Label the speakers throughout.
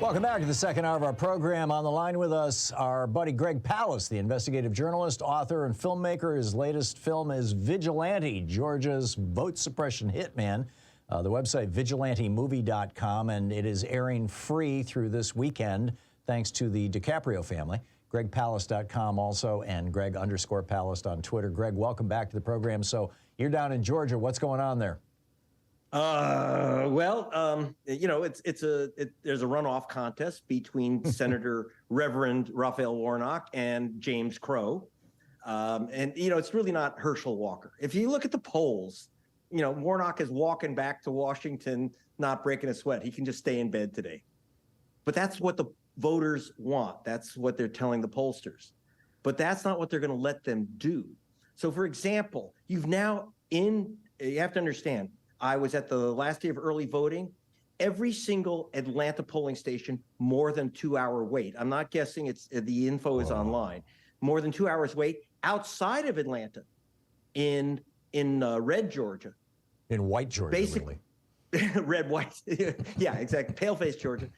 Speaker 1: Welcome back to the second hour of our program. On the line with us, our buddy Greg Palast, the investigative journalist, author, and filmmaker. His latest film is Vigilante, Georgia's vote suppression hitman. The website, vigilantemovie.com, and it is airing free through this weekend, thanks to the DiCaprio family. GregPalast.com also, and Greg_Palast on Twitter. Greg, welcome back to the program. So you're down in Georgia. What's going on there?
Speaker 2: You know, there's a runoff contest between Senator Reverend Raphael Warnock and James Crow. And, you know, it's really not Herschel Walker. If you look at the polls, you know, Warnock is walking back to Washington, not breaking a sweat. He can just stay in bed today. But that's what the voters want. That's what they're telling the pollsters. But that's not what they're going to let them do. So, for example, you have to understand, I was at the last day of early voting. Every single Atlanta polling station, more than 2-hour wait. I'm not guessing, it's the info is online. More than 2 hours wait outside of Atlanta, in red Georgia.
Speaker 1: In white Georgia,
Speaker 2: basically. Red, white. Yeah, exactly. Pale-faced Georgia.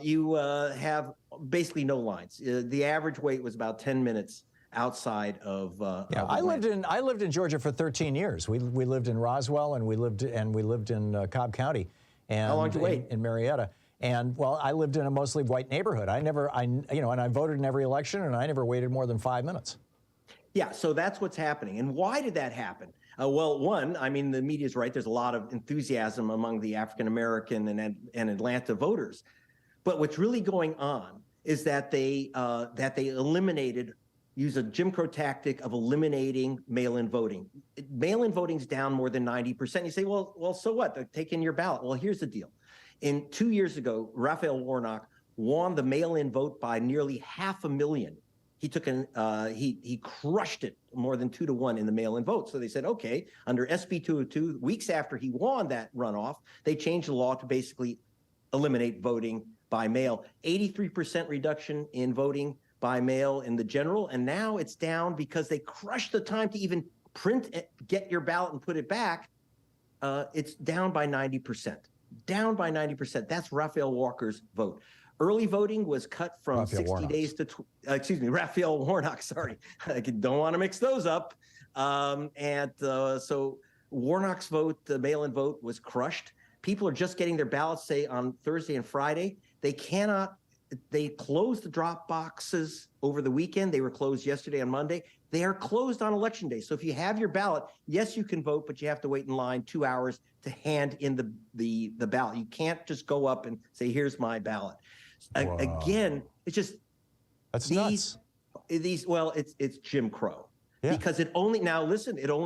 Speaker 2: You have basically no lines. The average wait was about 10 minutes outside of
Speaker 1: I lived in Georgia for 13 years. We lived in Roswell, and we lived in Cobb County, and
Speaker 2: how long did you wait?
Speaker 1: In Marietta. And well, I lived in a mostly white neighborhood. And I voted in every election, and I never waited more than 5 minutes.
Speaker 2: Yeah, so that's what's happening. And why did that happen? Well, one, I mean, the media's right. There's a lot of enthusiasm among the African-American and Atlanta voters. But what's really going on is that they use a Jim Crow tactic of eliminating mail-in voting. Mail-in voting's down more than 90%. You say, well, so what? They're taking your ballot. Well, here's the deal. 2 years ago, Raphael Warnock won the mail-in vote by nearly 500,000. He crushed it more than 2-1 in the mail-in vote. So they said, okay, under SB 202, weeks after he won that runoff, they changed the law to basically eliminate voting by mail. 83% reduction in voting by mail in the general, and now it's down because they crushed the time to even print it, get your ballot and put it back. It's down by 90%. Down by 90%. That's Raphael Walker's vote. Early voting was cut from 60 days to, Raphael Warnock, sorry. I don't want to mix those up. So Warnock's vote, the mail-in vote, was crushed. People are just getting their ballots, say, on Thursday and Friday. They closed the drop boxes over the weekend. They were closed yesterday on Monday. They are closed on Election Day. So if you have your ballot, yes, you can vote, but you have to wait in line 2 hours to hand in the ballot. You can't just go up and say, here's my ballot. Again, it's just
Speaker 1: nuts.
Speaker 2: It's Jim Crow.
Speaker 1: Yeah.
Speaker 2: Because it only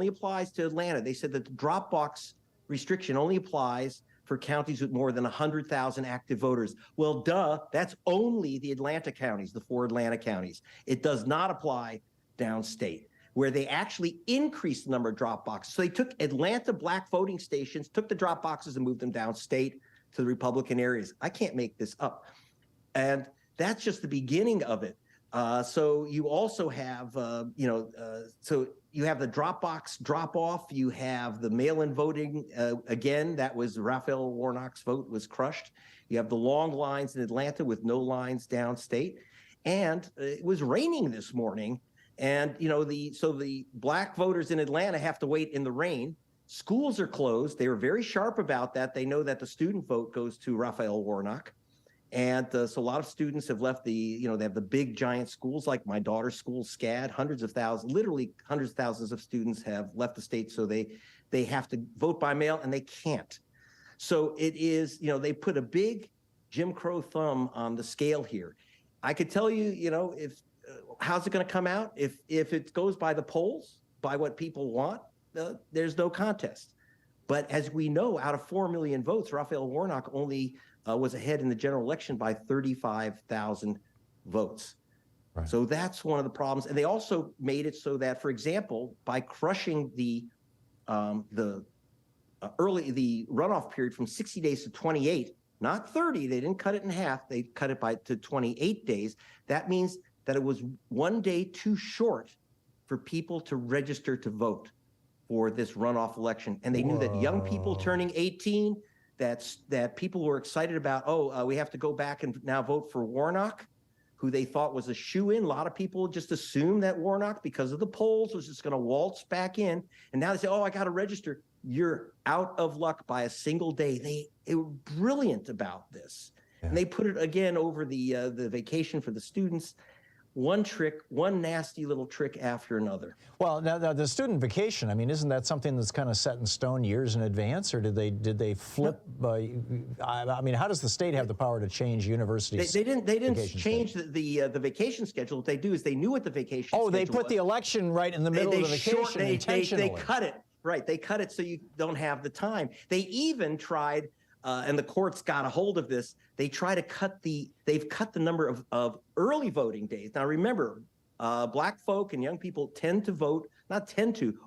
Speaker 2: applies to Atlanta. They said that the drop box restriction only applies for counties with more than 100,000 active voters. Well, duh, that's only the Atlanta counties, the 4 Atlanta counties. It does not apply downstate, where they actually increased the number of drop boxes. So they took Atlanta black voting stations, took the drop boxes and moved them downstate to the Republican areas. I can't make this up. And that's just the beginning of it. So you also have, so you have the drop box drop off. You have the mail-in voting. Again, that was Raphael Warnock's vote was crushed. You have the long lines in Atlanta with no lines downstate. And it was raining this morning. And, so the black voters in Atlanta have to wait in the rain. Schools are closed. They were very sharp about that. They know that the student vote goes to Raphael Warnock. And so a lot of students have left they have the big giant schools like my daughter's school, SCAD, literally hundreds of thousands of students have left the state. So they have to vote by mail and they can't. So it is, they put a big Jim Crow thumb on the scale here. I could tell you, if how's it going to come out? If it goes by the polls, by what people want, there's no contest. But as we know, out of 4 million votes, Raphael Warnock only was ahead in the general election by 35,000 votes. Right. So that's one of the problems. And they also made it so that, for example, by crushing the runoff period from 60 days to 28, not 30, they didn't cut it in half, they cut it to 28 days. That means that it was 1 day too short for people to register to vote for this runoff election. And they knew that young people turning 18, that people were excited about. Oh, we have to go back and now vote for Warnock, who they thought was a shoo-in. A lot of people just assumed that Warnock, because of the polls, was just going to waltz back in. And now they say, oh, I got to register. You're out of luck by a single day. They were brilliant about this. Yeah. And they put it again over the vacation for the students. One trick, one nasty little trick after another.
Speaker 1: Well, now the student vacation, I mean, isn't that something that's kind of set in stone years in advance, or did they flip? I mean, how does the state have the power to change universities?
Speaker 2: They didn't change the vacation schedule. What they do is they knew what the vacation schedule was.
Speaker 1: Oh, they put the election right in the middle of the vacation intentionally.
Speaker 2: They cut it. Right, they cut it so you don't have the time. They even tried, and the courts got a hold of this, they've cut the number of early voting days. Now remember, black folk and young people tend to vote,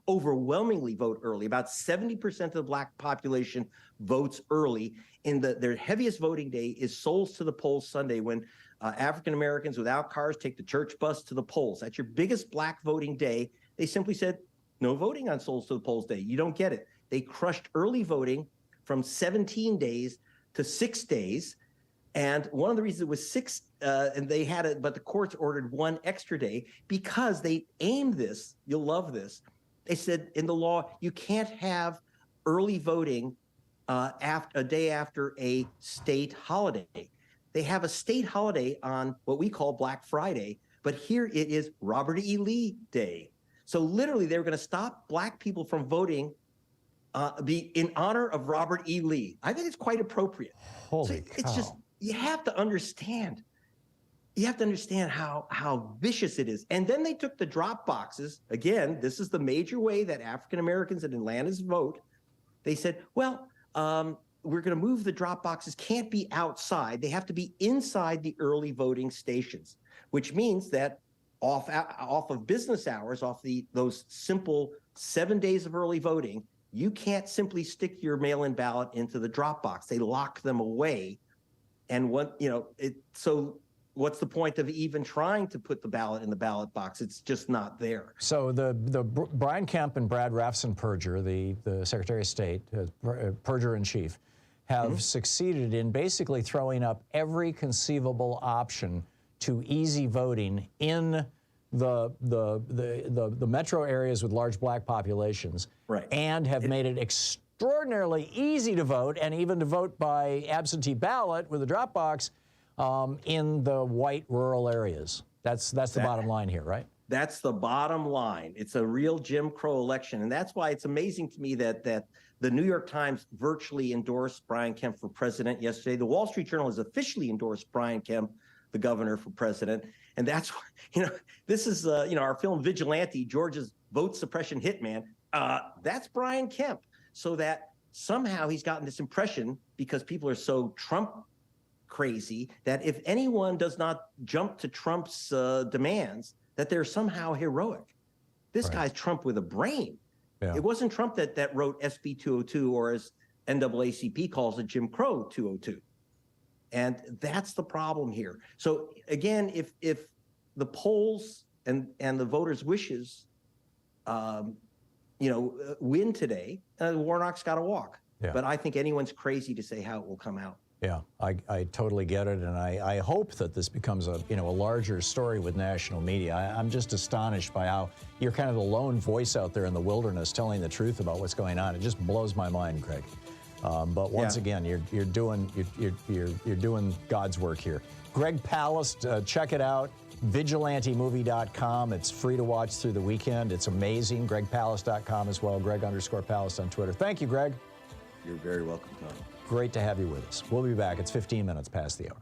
Speaker 2: overwhelmingly vote early. About 70% of the black population votes early. Their heaviest voting day is Souls to the Polls Sunday, when African Americans without cars take the church bus to the polls. That's your biggest black voting day. They simply said, no voting on Souls to the Polls Day. You don't get it. They crushed early voting from 17 days to 6 days. And one of the reasons it was 6, and they had it, but the courts ordered 1 extra day because they aimed this. You'll love this. They said in the law, you can't have early voting a day after a state holiday. They have a state holiday on what we call Black Friday, but here it is Robert E. Lee Day. So literally, they were going to stop black people from voting in honor of Robert E. Lee. I think it's quite appropriate.
Speaker 1: Holy cow.
Speaker 2: It's just, you have to understand. You have to understand how vicious it is. And then they took the drop boxes. Again, this is the major way that African Americans in Atlanta's vote. They said, well, we're going to move the drop boxes. Can't be outside. They have to be inside the early voting stations, which means that off of business hours, those simple 7 days of early voting, you can't simply stick your mail-in ballot into the drop box. They lock them away. And so what's the point of even trying to put the ballot in the ballot box? It's just not there.
Speaker 1: So the Brian Kemp and Brad Raffensperger, the Secretary of State, Perjurer-in-Chief, have succeeded in basically throwing up every conceivable option to easy voting in the metro areas with large black populations,
Speaker 2: right,
Speaker 1: and have made it extraordinarily easy to vote, and even to vote by absentee ballot with a drop box in the white rural areas. That's the bottom line here, right?
Speaker 2: That's the bottom line. It's a real Jim Crow election, and that's why it's amazing to me that the New York Times virtually endorsed Brian Kemp for president yesterday. The Wall Street Journal has officially endorsed Brian Kemp, the governor, for president. And that's, this is, our film Vigilante, Georgia's vote suppression hitman. That's Brian Kemp. So that somehow he's gotten this impression, because people are so Trump crazy, that if anyone does not jump to Trump's demands, that they're somehow heroic. This guy's Trump with a brain. Yeah. It wasn't Trump that wrote SB 202, or as NAACP calls it, Jim Crow 202. And that's the problem here. So again, if the polls and the voters' wishes, win today, Warnock's got to walk. Yeah. But I think anyone's crazy to say how it will come out.
Speaker 1: Yeah, I totally get it, and I hope that this becomes a larger story with national media. I'm just astonished by how you're kind of the lone voice out there in the wilderness telling the truth about what's going on. It just blows my mind, Greg. But once again, you're doing God's work here. Greg Palast, check it out. VigilanteMovie.com. It's free to watch through the weekend. It's amazing. GregPalast.com as well. Greg_Palast on Twitter. Thank you, Greg.
Speaker 2: You're very welcome, Tom.
Speaker 1: Great to have you with us. We'll be back. It's 15 minutes past the hour.